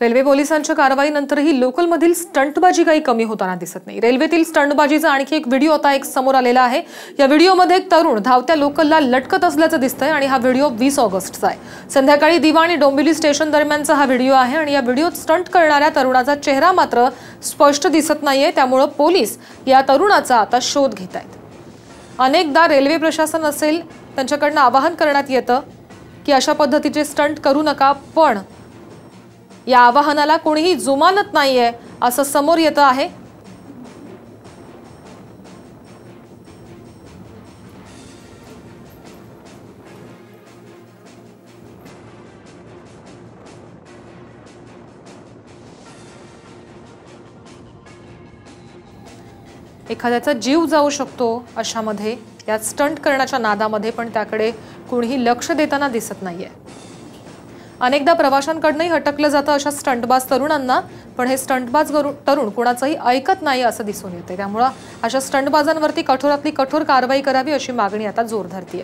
Railway पोलिसांच्या कारवाईनंतरही लोकलमधील स्टंटबाजी काही कमी होताना दिसत नाही। रेल्वेतील स्टंटबाजीचा आणखी एक व्हिडिओ आता समोर आलेला आहे। या व्हिडिओमध्ये एक तरुण धावत्या लोकलला लटकत असल्याचं दिसतंय आणि हा व्हिडिओ 20 ऑगस्टचा आहे। संध्याकाळी दिवा आणि डोंबिवली स्टेशन दरम्यानचा हा व्हिडिओ आहे आणि या व्हिडिओत स्टंट करणाऱ्या तरुणाचा चेहरा मात्र स्पष्ट दिसत नाहीये, त्यामुळे पोलीस या तरुणाचा आता शोध घेत आहेत। अनेकदा रेल्वे प्रशासन असेल त्यांच्याकडून आवाहन करण्यात येतं की अशा पद्धतीचे स्टंट करू नका, पण या आवाहनाला कोणीही जुमानत नाहीये असं समोर येतं आहे। एखाद्याचा जीव जाऊ शकतो अशामध्ये या स्टंट करण्याच्या नादामध्ये, पण त्याकडे कोणीही लक्ष देताना दिसत नाहीये। अनेकदा प्रवाशांकडूनही हटकलं जातं अशा स्टंटबाज तरुणांना, पण हे स्टंटबाज तरुण कोणाचंही ऐकत नाही असं दिसून येते। त्यामुळे अशा स्टंटबाजांवरती कठोरातली कठोर कारवाई करावी अशी मागणी आता जोर धरतीये।